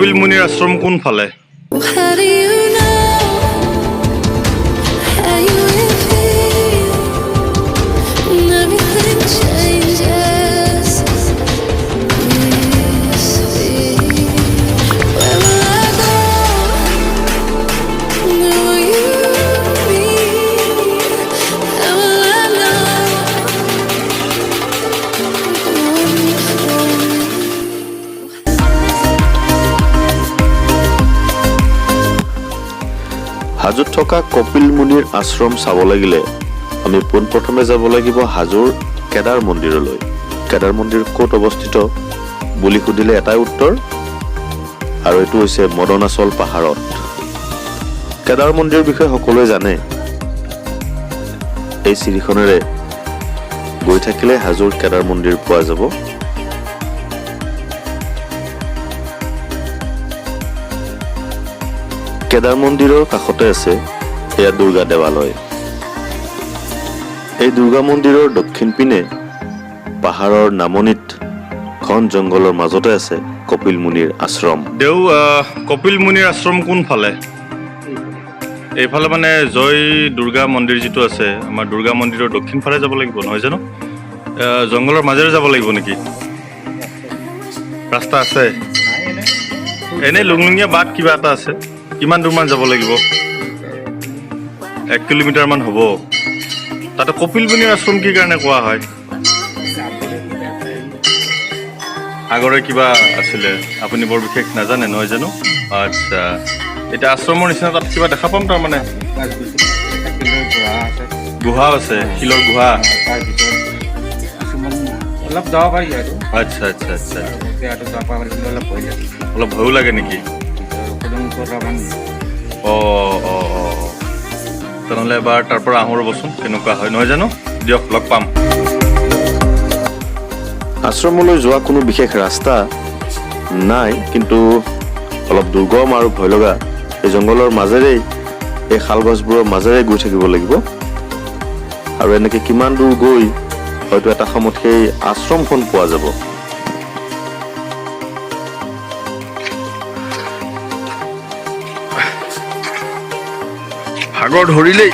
কপিল মুনিৰ আশ্ৰম কোনফালে? হাজোত থকা কপিল মুনিৰ আশ্ৰম চাব লাগিলে আমি পোনপ্ৰথমে যাব লাগিব হাজোৰ কেদাৰ মন্দিৰলৈ। কেদাৰ মন্দিৰ ক'ত অৱস্থিত বুলি সুধিলে এটাই উত্তৰ, আৰু এইটো হৈছে মদনাচল পাহাৰত। কেদাৰ মন্দিৰৰ বিষয়ে সকলোৱে জানে। এই চিৰিখনেৰে গৈ থাকিলে হাজোৰ কেদাৰ মন্দিৰ পোৱা যাব। কেদাৰ মন্দিৰৰ কাষতে আছে এয়া দুৰ্গা দেৱালয়। এই দুৰ্গা মন্দিৰৰ দক্ষিণ পিনে পাহাৰৰ নামনিত ঘন জংঘলৰ মাজতে আছে কপিল মুনিৰ আশ্ৰম। কপিল মুনিৰ আশ্ৰম কোনফালে? এইফালে মানে জয় দুৰ্গা মন্দিৰ যিটো আছে, আমাৰ দুৰ্গা মন্দিৰৰ দক্ষিণ ফালে যাব লাগিব নহয় জানো? জংঘলৰ মাজেৰে যাব লাগিব নেকি? ৰাস্তা আছে? এনেই লুংলুঙীয়া বাট কিবা এটা আছে। কিমান দূৰমান যাব লাগিব? 1 কিলোমিটাৰমান হ'ব। তাতে কপিল মুনিৰ আশ্ৰম কি কাৰণে কোৱা হয়? আগৰে কিবা আছিলে, আপুনি বৰ বিশেষ নাজানে নহয় জানো? আচ্ছা, এতিয়া আশ্ৰমৰ নিচিনা তাত কিবা দেখা পাম তাৰমানে? গুহা আছে, শিলৰ গুহা। অলপ যাব পাৰি আৰু। আচ্ছা আচ্ছা আচ্ছা, অলপ ভয়ো লাগে নেকি? তেনেহ'লে এবাৰ তাৰ পৰা আহোঁ ৰ'বচোন, কেনেকুৱা হয় নহয় জানো? দিয়ক, লগ পাম। আশ্ৰমলৈ যোৱা কোনো বিশেষ ৰাস্তা নাই, কিন্তু অলপ দুৰ্গম আৰু ভয় লগা এই জংঘলৰ মাজেৰেই, এই শাল গছবোৰৰ মাজেৰে গৈ থাকিব লাগিব। আৰু এনেকে কিমান দূৰ গৈ হয়তো এটা সময়ত সেই আশ্ৰমখন পোৱা যাব। ভাগৰ ধৰিলেই।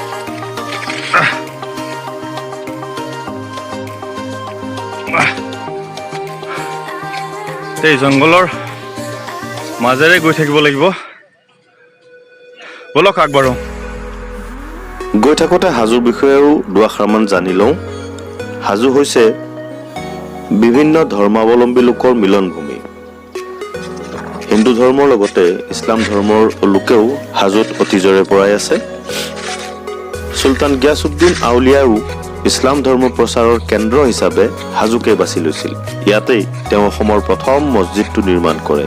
এই জংঘলৰ মাজেৰে গৈ থাকিব লাগিব। বলক আগবাঢ়ো। গৈ থাকোঁতে হাজোৰ বিষয়েও দুআষাৰমান জানি লওঁ। হাজো হৈছে বিভিন্ন ধৰ্মাৱলম্বী লোকৰ মিলনভূমি। হিন্দু ধৰ্মৰ লগতে ইছলাম ধৰ্মৰ লোকেও হাজোত অতীজৰে পৰাই আছে। চুলতান গিয়াছুদ্দিন আউলিয়াও ইছলাম ধৰ্ম প্ৰচাৰৰ কেন্দ্ৰ হিচাপে হাজোকে বাছি লৈছিল। ইয়াতেই তেওঁ অসমৰ প্ৰথম মছজিদটো নিৰ্মাণ কৰে।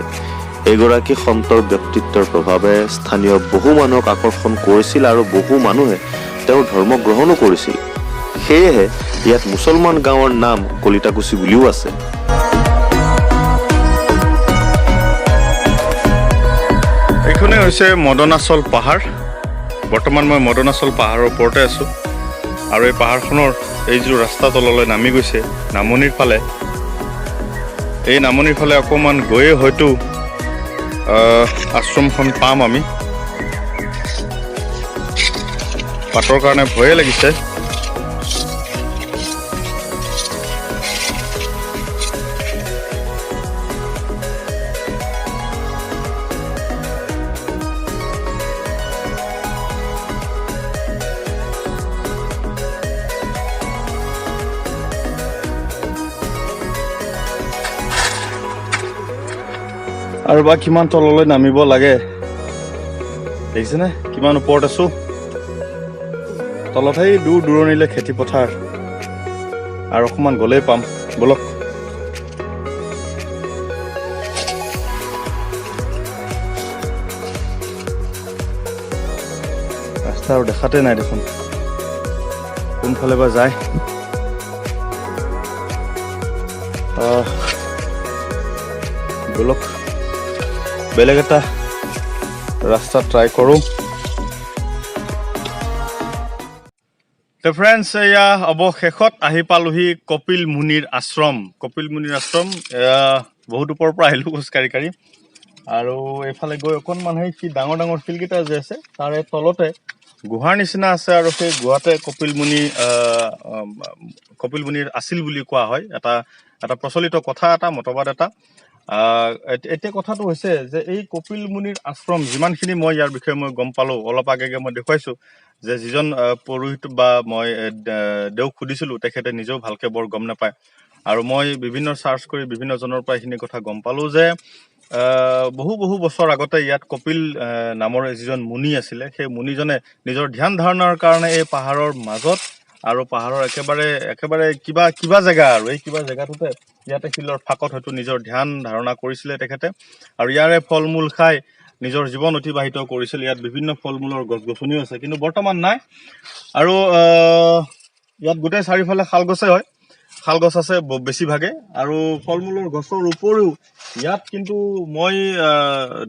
এগৰাকী সন্তৰ ব্যক্তিত্বৰ প্ৰভাৱে স্থানীয় বহু মানুহক আকৰ্ষণ কৰিছিল আৰু বহু মানুহে তেওঁৰ ধৰ্ম গ্ৰহণো কৰিছিল। সেয়েহে ইয়াত মুছলমান গাঁৱৰ নাম কলিতাকুছি বুলিও আছে। এইখনে হৈছে মদনাচল পাহাৰ। বৰ্তমান মই মদনাচল পাহাৰৰ ওপৰতে আছোঁ, আৰু এই পাহাৰখনৰ এই যিটো ৰাস্তা তললৈ নামি গৈছে নামনিৰ ফালে, এই নামনিৰ ফালে অকণমান গৈয়ে হয়তো আশ্ৰমখন পাম আমি। বাটৰ কাৰণে ভয়ে লাগিছে। আৰু বা কিমান তললৈ নামিব লাগে দেখিছেনে? কিমান ওপৰত আছো। তলত সেই দূৰ দূৰণিলে খেতি পথাৰ, আৰু অকণমান গ'লেই পাম। বলক। ৰাস্তা আৰু দেখাতে নাই দেখোন, কোনফালে বা যায়। বলক বেলেগ এটা ৰাস্তা ট্ৰাই কৰোঁ। তো ফ্ৰেণ্ডছ, এয়া অৱশেষত আহি পালোহি কপিল মুনিৰ আশ্ৰম। কপিল মুনিৰ আশ্ৰম বহুত ওপৰৰ পৰা আহিলোঁ খোজকাঢ়ি কাঢ়ি, আৰু এইফালে গৈ অকণমান সেই ডাঙৰ ডাঙৰ শিলকেইটা যে আছে তাৰে তলতে গুহাৰ নিচিনা আছে আৰু সেই গুহাতে কপিলমুনিৰ আছিল বুলি কোৱা হয়। এটা প্ৰচলিত কথা, এটা মতবাদ এটা। এতিয়া কথাটো হৈছে যে এই কপিলমুনিৰ আশ্ৰম যিমানখিনি মই ইয়াৰ বিষয়ে মই গম পালোঁ, অলপ আগেগে মই দেখুৱাইছোঁ যে যিজন পুৰোহিত বা মই দেউক সুধিছিলোঁ তেখেতে নিজেও ভালকৈ বৰ গম নাপায়। আৰু মই বিভিন্ন চাৰ্চ কৰি বিভিন্নজনৰ পৰা এইখিনি কথা গম পালোঁ যে বহু বছৰ আগতে ইয়াত কপিল নামৰ যিজন মুনি আছিলে, সেই মুনিজনে নিজৰ ধ্যান ধাৰণাৰ কাৰণে এই পাহাৰৰ মাজত আৰু পাহাৰৰ একেবাৰে কিবা জেগা আৰু এই কিবা জেগাটোতে ইয়াতে শিলৰ ফাঁকত হয়তো নিজৰ ধ্যান ধাৰণা কৰিছিলে তেখেতে। আৰু ইয়াৰে ফল মূল খাই নিজৰ জীৱন অতিবাহিত কৰিছিল। ইয়াত বিভিন্ন ফল মূলৰ গছ গছনিও আছে, কিন্তু বৰ্তমান নাই। আৰু ইয়াত গোটেই চাৰিওফালে শাল গছে হয়, শাল গছ আছে বেছিভাগে। আৰু ফল মূলৰ গছৰ উপৰিও ইয়াত কিন্তু মই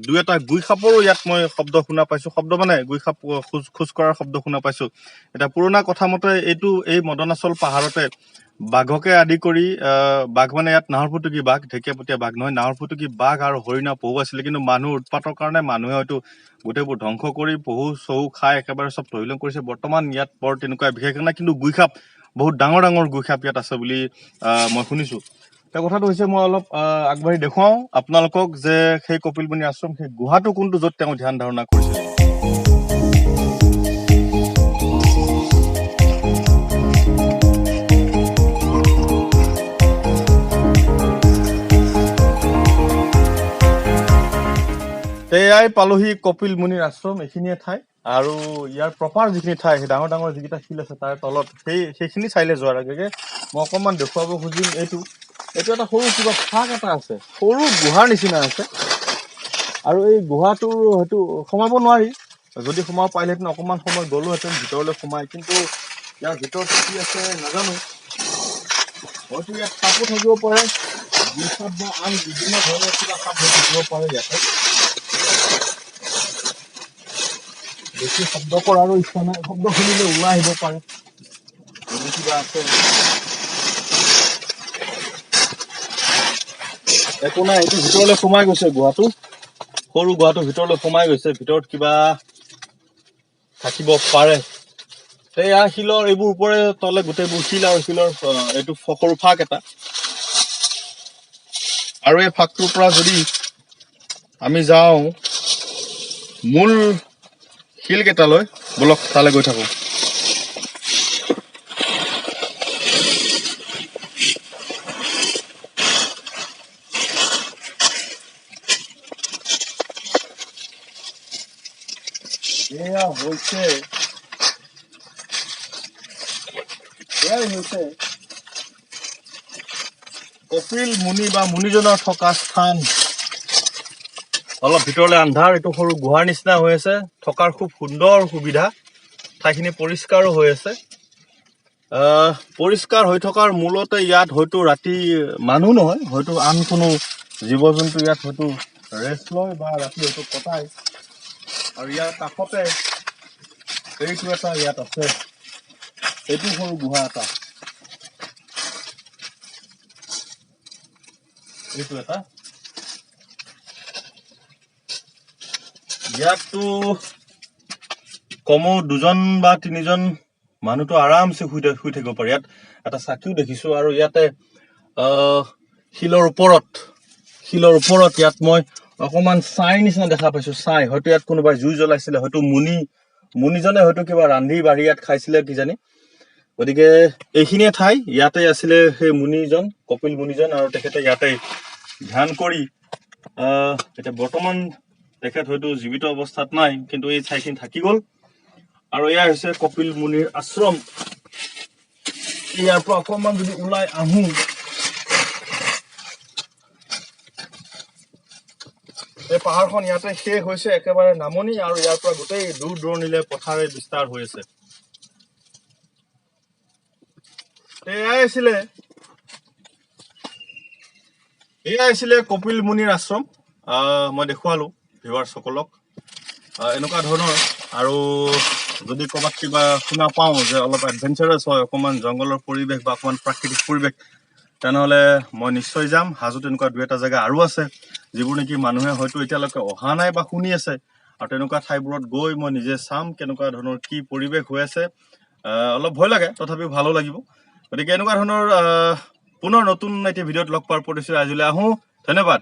দুই এটা গুই সাপৰো ইয়াত মই শব্দ শুনা পাইছোঁ। শব্দ মানে গুই সাপ খোজ কঢ়াৰ শব্দ শুনা পাইছোঁ। এটা পুৰণা কথা মতে এই মদনাচল পাহাৰতে বাঘকে আদি কৰি বাঘ মানে ইয়াত নাহৰফুটুকী বাঘ, ঢেকীয়াপতীয়া বাঘ নহয়, নাহৰফুটুকী বাঘ আৰু হৰিণা, পহু আছিলে। কিন্তু মানুহ উৎপাতৰ কাৰণে মানুহে হয়তো গোটেইবোৰ ধ্বংস কৰি পহু চহু খাই একেবাৰে চব তহিলং কৰিছে। বৰ্তমান ইয়াত বৰ তেনেকুৱা বিশেষ নাই, কিন্তু গুই সাপ বহুত ডাঙৰ ডাঙৰ গুই সাপ ইয়াত আছে বুলি মই শুনিছোঁ। এতিয়া কথাটো হৈছে মই অলপ আগবাঢ়ি দেখুৱাওঁ আপোনালোকক যে সেই কপিলমুনি আশ্ৰম, সেই গুহাটো কোনটো য'ত তেওঁ ধ্যান ধাৰণা কৰিছিল। এয়াই পালোহি কপিলমুনিৰ আশ্ৰম, এইখিনিয়ে ঠাই। আৰু ইয়াৰ প্ৰপাৰ যিখিনি ঠাই, সেই ডাঙৰ ডাঙৰ যিকেইটা শিল আছে তাৰ তলত সেইখিনি চাইলে যোৱাৰ আগে মই অকণমান দেখুৱাব খুজিম এইটো এটা সৰু কিবা ফাঁক এটা আছে, সৰু গুহাৰ নিচিনা আছে। আৰু এই গুহাটোৰ হয়তো সোমাব নোৱাৰি, যদি সোমাব পাৰিলেহেঁতেন অকণমান সময় গ'লোহেঁতেন ভিতৰলৈ সোমাই, কিন্তু ইয়াৰ ভিতৰত কি আছে নাজানো। হয়তো ইয়াত সাপো থাকিব পাৰে, সাপ বা আন বিভিন্ন ধৰণৰ কিবা সাপ হৈ থাকিব পাৰে। ইয়াতে বেছি শব্দ কৰাৰো ইচ্ছা নাই, শব্দ শুনিলে ওলাই আহিব পাৰে যদি কিবা আছে। একো নাই, এইটো ভিতৰলৈ সোমাই গৈছে গুহাটো, সৰু গুহাটো ভিতৰলৈ সোমাই গৈছে। ভিতৰত কিবা থাকিব পাৰে। এয়া শিলৰ এইবোৰ ওপৰে তলে গোটেইবোৰ শিল আৰু শিলৰ এইটো সৰু ফাঁক এটা। আৰু এই ফাঁকটোৰ পৰা যদি আমি যাওঁ মূল শিলকেইটালৈ, বলক তালৈ গৈ থাকোঁ। এয়াই হৈছে কপিল মুনি বা মুনিজনৰ থকা স্থান। অলপ ভিতৰলৈ আন্ধাৰ, এইটো সৰু গুহাৰ নিচিনা হৈ আছে, থকাৰ খুব সুন্দৰ সুবিধা। ঠাইখিনি পৰিষ্কাৰো হৈ আছে। পৰিষ্কাৰ হৈ থকাৰ মূলতে ইয়াত হয়তো ৰাতি মানুহ নহয়, হয়তো আন কোনো জীৱ জন্তু ইয়াত হয়তো ৰেষ্ট লয় বা ৰাতি হয়তো কটায়। আৰু ইয়াৰ কাষতে এইটো এটা ইয়াত আছে, এইটো সৰু গুহা এটা, এইটো এটা। ইয়াততো কমেও 2জন বা 3জন মানুহতো আৰামছে শুই থাকিব পাৰে। ইয়াত এটা চাকিও দেখিছোঁ। আৰু ইয়াতে শিলৰ ওপৰত ইয়াত মই অকণমান ছাই নিচিনা দেখা পাইছোঁ। ছাই হয়তো ইয়াত কোনোবাই জুই জ্বলাইছিলে, হয়তো মুনিজনে হয়তো কিবা ৰান্ধি বাঢ়ি ইয়াত খাইছিলে কিজানি। গতিকে এইখিনিয়ে ঠাই, ইয়াতে আছিলে সেই মুনিজন, কপিল মুনিজন, আৰু তেখেতে ইয়াতে ধ্যান কৰি এতিয়া বৰ্তমান তেখেত হয়তো জীৱিত অৱস্থাত নাই, কিন্তু এই ঠাইখিনি থাকি গ'ল। আৰু এয়া হৈছে কপিল মুনিৰ আশ্ৰম। ইয়াৰ পৰা অকণমান যদি ওলাই আহোঁ, এই পাহাৰখন ইয়াতে শেষ হৈছে, একেবাৰে নামনি। আৰু ইয়াৰ পৰা গোটেই দূৰ দূৰণিলৈ পথাৰে বিস্তাৰ হৈ আছে। এয়াই আছিলে কপিলমুনিৰ আশ্ৰম। মই দেখুৱালোঁ ভিউৱাৰ্ছসকলক এনেকুৱা ধৰণৰ। আৰু যদি ক'ৰবাত কিবা শুনা পাওঁ যে অলপ এডভেঞ্চাৰাছ হয়, অকণমান জংঘলৰ পৰিৱেশ বা অকণমান প্ৰাকৃতিক পৰিৱেশ, তেনেহ'লে মই নিশ্চয় যাম। হাজোত এনেকুৱা 2-এটা জেগা আৰু আছে যিবোৰ নেকি মানুহে হয়তো এতিয়ালৈকে অহা নাই বা শুনি আছে, আৰু তেনেকুৱা ঠাইবোৰত গৈ মই নিজে চাম কেনেকুৱা ধৰণৰ কি পৰিৱেশ হৈ আছে। অলপ ভয় লাগে, তথাপিও ভালো লাগিব। গতিকে এনেকুৱা ধৰণৰ পুনৰ নতুন এটি ভিডিঅ'ত লগ পোৱাৰ প্ৰতিশ্ৰুতি আজিলৈ আহোঁ। ধন্যবাদ।